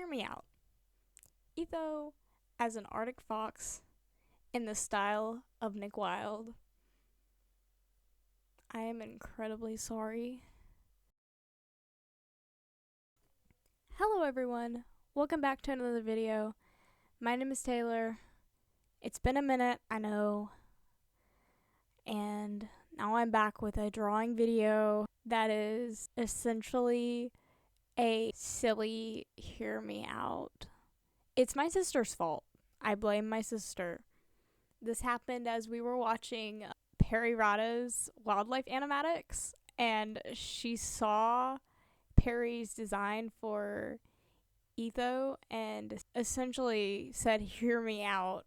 hear me out. Etho as an Arctic fox in the style of Nick Wilde. I am incredibly sorry. Hello everyone, welcome back to another video. My name is Taylor. It's been a minute, I know, and now I'm back with a drawing video that is essentially a silly hear me out. It's my sister's fault. I blame my sister. This happened as we were watching Perry Ratto's wildlife animatics, and she saw Perry's design for Etho and essentially said, "Hear me out."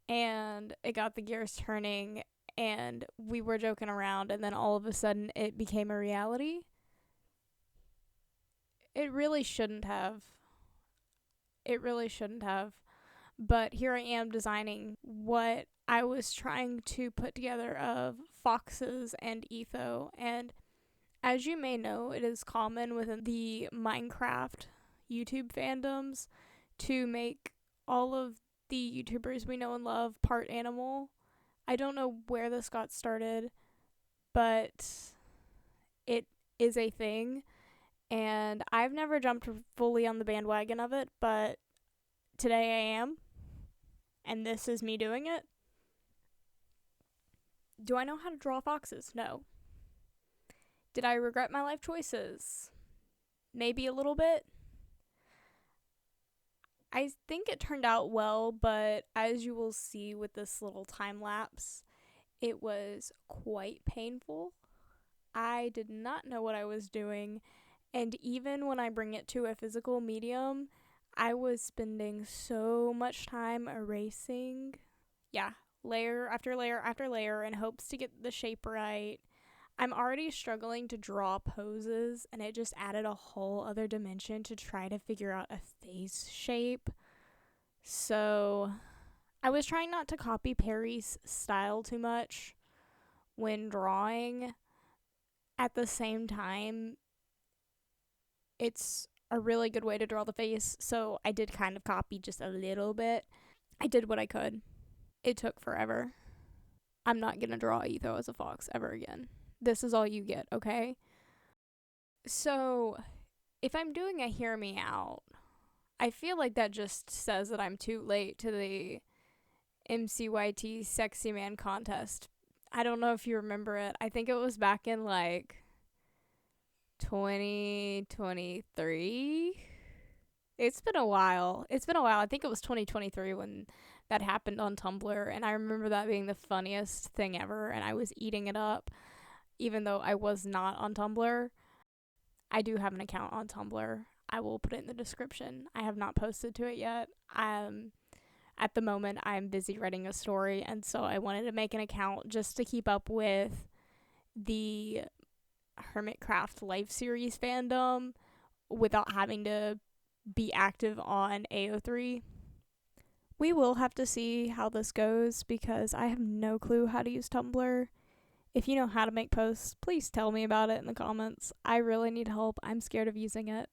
And it got the gears turning, and we were joking around, and then all of a sudden it became a reality. It really shouldn't have. But here I am designing what I was trying to put together of foxes and Etho. And as you may know, it is common within the Minecraft YouTube fandoms to make all of the YouTubers we know and love part animal. I don't know where this got started, but it is a thing. And I've never jumped fully on the bandwagon of it, but today I am. And this is me doing it. Do I know how to draw foxes? No. Did I regret my life choices? Maybe a little bit. I think it turned out well, but as you will see with this little time lapse, it was quite painful. I did not know what I was doing, and even when I bring it to a physical medium, I was spending so much time erasing, layer after layer after layer in hopes to get the shape right. I'm already struggling to draw poses, and it just added a whole other dimension to try to figure out a face shape. So I was trying not to copy Perry's style too much when drawing. At the same time, it's a really good way to draw the face, so I did kind of copy just a little bit. I did what I could. It took forever. I'm not gonna draw Etho as a fox ever again. This is all you get, okay? So, if I'm doing a hear me out, I feel like that just says that I'm too late to the MCYT Sexy Man contest. I don't know if you remember it. I think it was back in 2023. It's been a while. I think it was 2023 when that happened on Tumblr, and I remember that being the funniest thing ever, and I was eating it up, even though I was not on Tumblr. I do have an account on Tumblr. I will put it in the description. I have not posted to it yet. At the moment, I'm busy writing a story, and so I wanted to make an account just to keep up with the hermitcraft life series fandom without having to be active on AO3. We will have to see how this goes because I have no clue how to use Tumblr. If you know how to make posts, please tell me about it in the comments. I really need help. I'm scared of using it.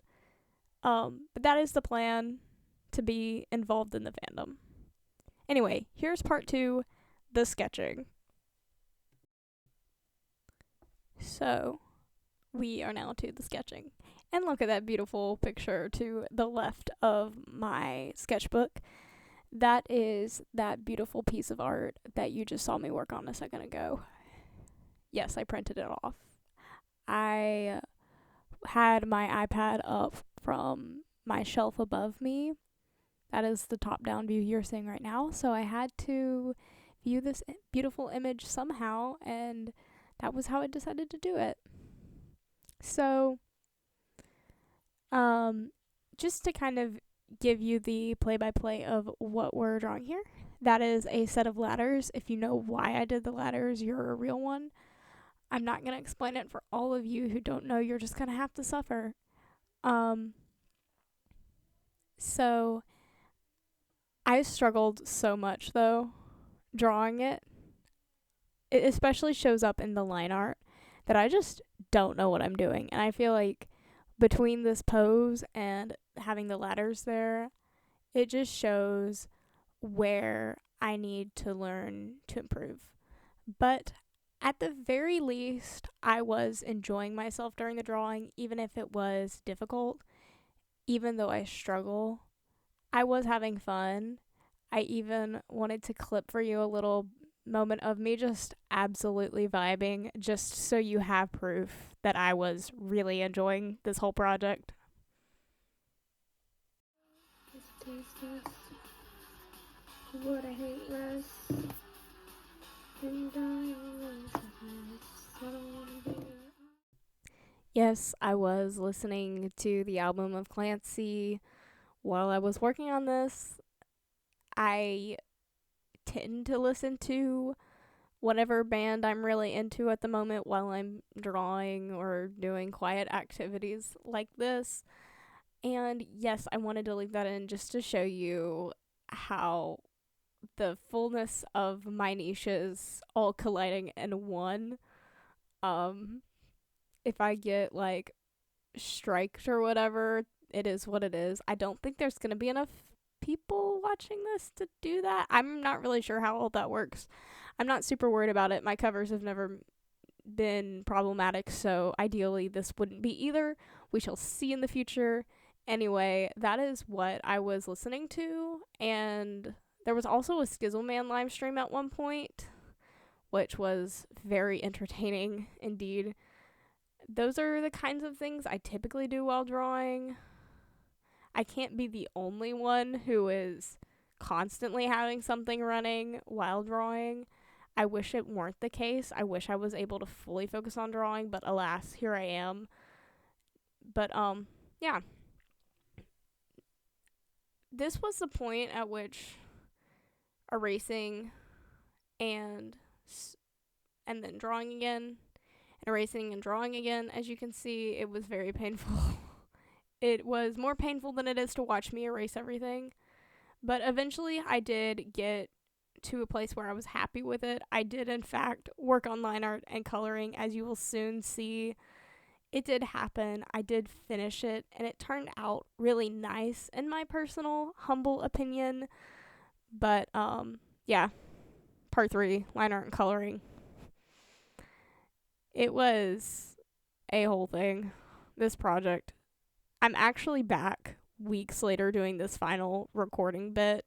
But that is the plan, to be involved in the fandom. Anyway, here's part 2, the sketching. So, we are now to the sketching. And look at that beautiful picture to the left of my sketchbook. That is that beautiful piece of art that you just saw me work on a second ago. Yes, I printed it off. I had my iPad up from my shelf above me. That is the top-down view you're seeing right now. So I had to view this beautiful image somehow, and that was how I decided to do it. So, just to kind of give you the play-by-play of what we're drawing here, that is a set of ladders. If you know why I did the ladders, you're a real one. I'm not going to explain it for all of you who don't know. You're just going to have to suffer. So I struggled so much, though, drawing it. It especially shows up in the line art that I just don't know what I'm doing. And I feel like between this pose and having the letters there, it just shows where I need to learn to improve. But at the very least, I was enjoying myself during the drawing, even if it was difficult, even though I struggle. I was having fun. I even wanted to clip for you a little moment of me just absolutely vibing, just so you have proof that I was really enjoying this whole project. What I hate less, and yes, I was listening to the album of Clancy while I was working on this. I tend to listen to whatever band I'm really into at the moment while I'm drawing or doing quiet activities like this. And yes, I wanted to leave that in just to show you how the fullness of my niches all colliding in one. Um, if I get like striked or whatever, it is what it is. I don't think there's gonna be enough people watching this to do that. I'm not really sure how all that works. I'm not super worried about it. My covers have never been problematic, so ideally this wouldn't be either. We shall see in the future. Anyway, that is what I was listening to, and there was also a Skizzleman live stream at one point, which was very entertaining indeed. Those are the kinds of things I typically do while drawing. I can't be the only one who is constantly having something running while drawing. I wish it weren't the case. I wish I was able to fully focus on drawing, but alas, here I am. But yeah. This was the point at which erasing and then drawing again, and erasing and drawing again, as you can see, it was very painful. It was more painful than it is to watch me erase everything. But eventually I did get to a place where I was happy with it. I did, in fact, work on line art and coloring, as you will soon see. It did happen. I did finish it, and it turned out really nice, in my personal, humble opinion. But, yeah. Part 3, line art and coloring. It was a whole thing, this project. I'm actually back weeks later doing this final recording bit.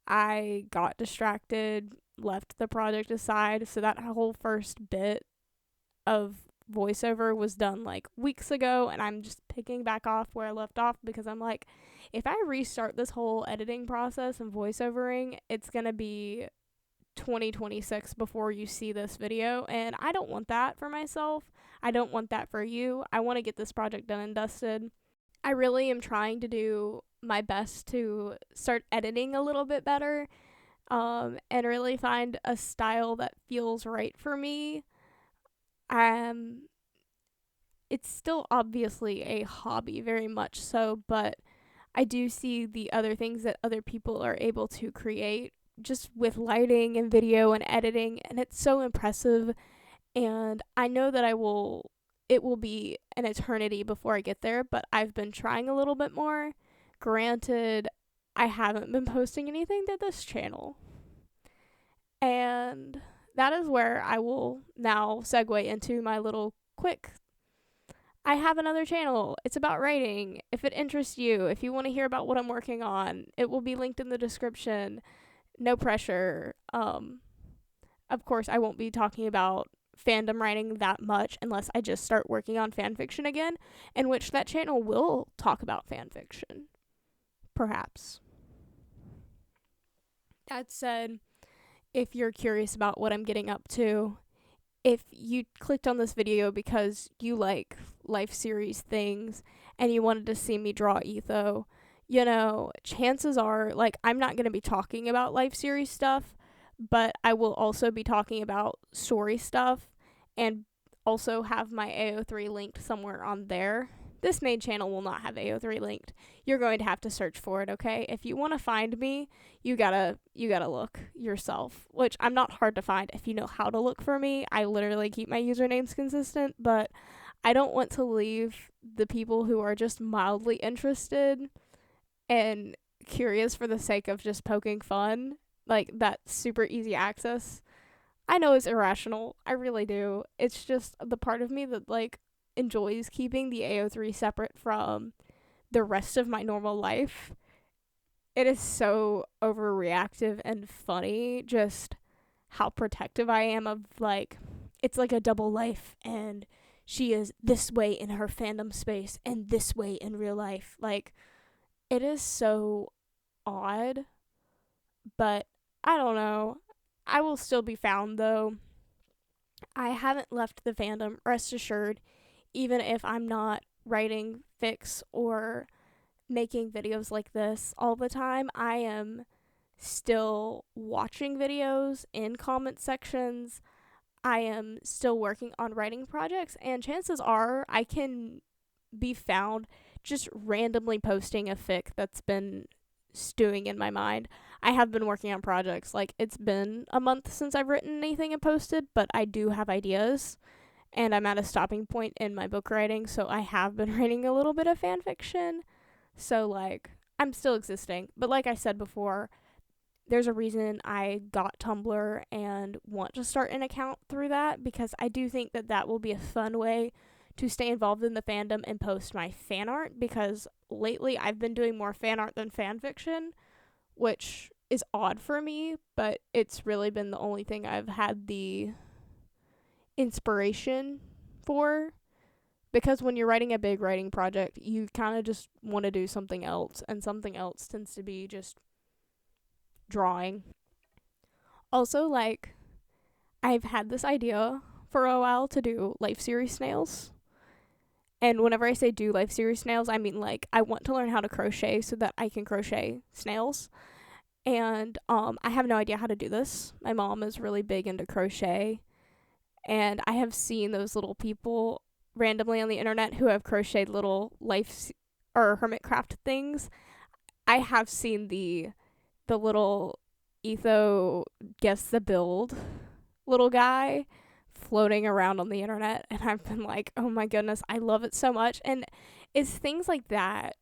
I got distracted, left the project aside, so that whole first bit of voiceover was done like weeks ago, and I'm just picking back off where I left off because I'm like, if I restart this whole editing process and voiceovering, it's gonna be 2026 before you see this video, and I don't want that for myself. I don't want that for you. I want to get this project done and dusted. I really am trying to do my best to start editing a little bit better, and really find a style that feels right for me. It's still obviously a hobby, very much so, but I do see the other things that other people are able to create just with lighting and video and editing, and it's so impressive. And I know that it will be an eternity before I get there, but I've been trying a little bit more. Granted, I haven't been posting anything to this channel. And that is where I will now segue into my little quick. I have another channel. It's about writing. If it interests you, if you want to hear about what I'm working on, it will be linked in the description. No pressure. Of course, I won't be talking about fandom writing that much unless I just start working on fanfiction again, in which that channel will talk about fanfiction. Perhaps. That said, if you're curious about what I'm getting up to, if you clicked on this video because you like life series things and you wanted to see me draw Etho, chances are, I'm not going to be talking about life series stuff, but I will also be talking about story stuff and also have my AO3 linked somewhere on there. This main channel will not have AO3 linked. You're going to have to search for it, okay? If you want to find me, you gotta look yourself, which I'm not hard to find if you know how to look for me. I literally keep my usernames consistent, but I don't want to leave the people who are just mildly interested and curious for the sake of just poking fun, like that super easy access. I know it's irrational. I really do. It's just the part of me that like enjoys keeping the AO3 separate from the rest of my normal life. It is so overreactive and funny just how protective I am of like it's like a double life and she is this way in her fandom space and this way in real life. Like it is so odd, but I don't know. I will still be found though. I haven't left the fandom, rest assured, even if I'm not writing fics or making videos like this all the time. I am still watching videos in comment sections. I am still working on writing projects, and chances are I can be found just randomly posting a fic that's been stewing in my mind. I have been working on projects. Like, it's been a month since I've written anything and posted, but I do have ideas, and I'm at a stopping point in my book writing, so I have been writing a little bit of fan fiction. So, like, I'm still existing. But like I said before, there's a reason I got Tumblr and want to start an account through that, because I do think that that will be a fun way to stay involved in the fandom and post my fan art, because lately I've been doing more fan art than fan fiction, which is odd for me, but it's really been the only thing I've had the inspiration for, because when you're writing a big writing project, you kind of just want to do something else, and something else tends to be just drawing. Also, like, I've had this idea for a while to do life series snails. And whenever I say do life series snails, I mean, like, I want to learn how to crochet so that I can crochet snails. And I have no idea how to do this. My mom is really big into crochet, and I have seen those little people randomly on the internet who have crocheted little or hermitcraft things. I have seen the little Etho guess the build little guy floating around on the internet, and I've been like, oh my goodness, I love it so much. And it's things like that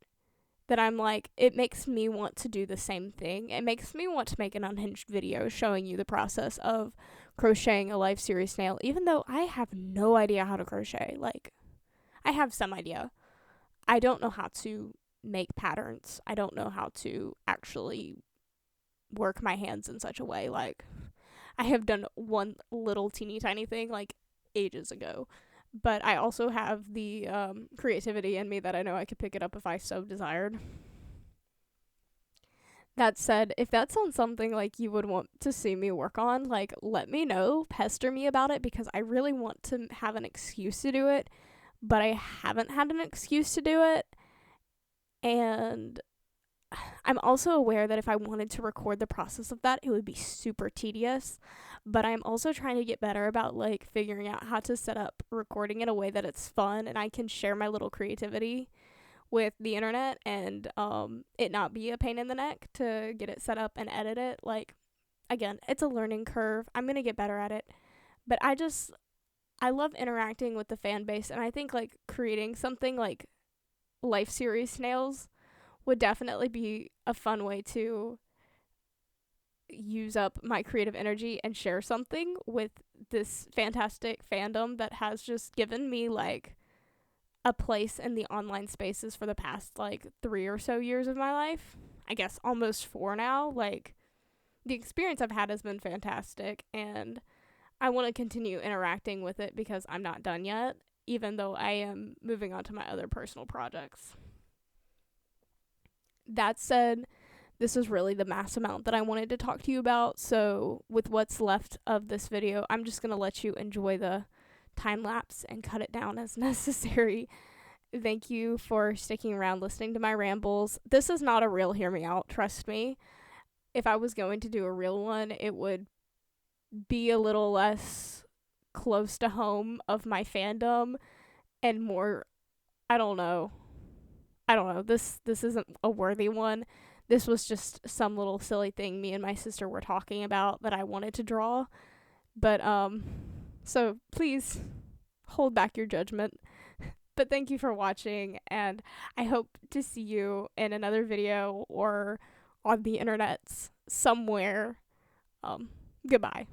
I'm like, it makes me want to do the same thing. It makes me want to make an unhinged video showing you the process of crocheting a life series snail, even though I have no idea how to crochet. Like, I have some idea. I don't know how to make patterns. I don't know how to actually work my hands in such a way. Like, I have done one little teeny tiny thing like ages ago, but I also have the creativity in me that I know I could pick it up if I so desired. That said, if that sounds something like you would want to see me work on, like, let me know, pester me about it, because I really want to have an excuse to do it, but I haven't had an excuse to do it. And I'm also aware that if I wanted to record the process of that, it would be super tedious. But I'm also trying to get better about like figuring out how to set up recording in a way that it's fun and I can share my little creativity with the internet, and it not be a pain in the neck to get it set up and edit it. Like, again, it's a learning curve. I'm gonna get better at it. But I love interacting with the fan base, and I think like creating something like life series snails would definitely be a fun way to use up my creative energy and share something with this fantastic fandom that has just given me like a place in the online spaces for the past like 3 or so years of my life. I guess almost 4 now. Like, the experience I've had has been fantastic, and I want to continue interacting with it because I'm not done yet, even though I am moving on to my other personal projects. That said, this is really the mass amount that I wanted to talk to you about, so with what's left of this video, I'm just going to let you enjoy the time lapse and cut it down as necessary. Thank you for sticking around listening to my rambles. This is not a real hear me out, trust me. If I was going to do a real one, it would be a little less close to home of my fandom and more, I don't know. This isn't a worthy one. This was just some little silly thing me and my sister were talking about that I wanted to draw. But so please hold back your judgment. But thank you for watching, and I hope to see you in another video or on the internets somewhere. Goodbye.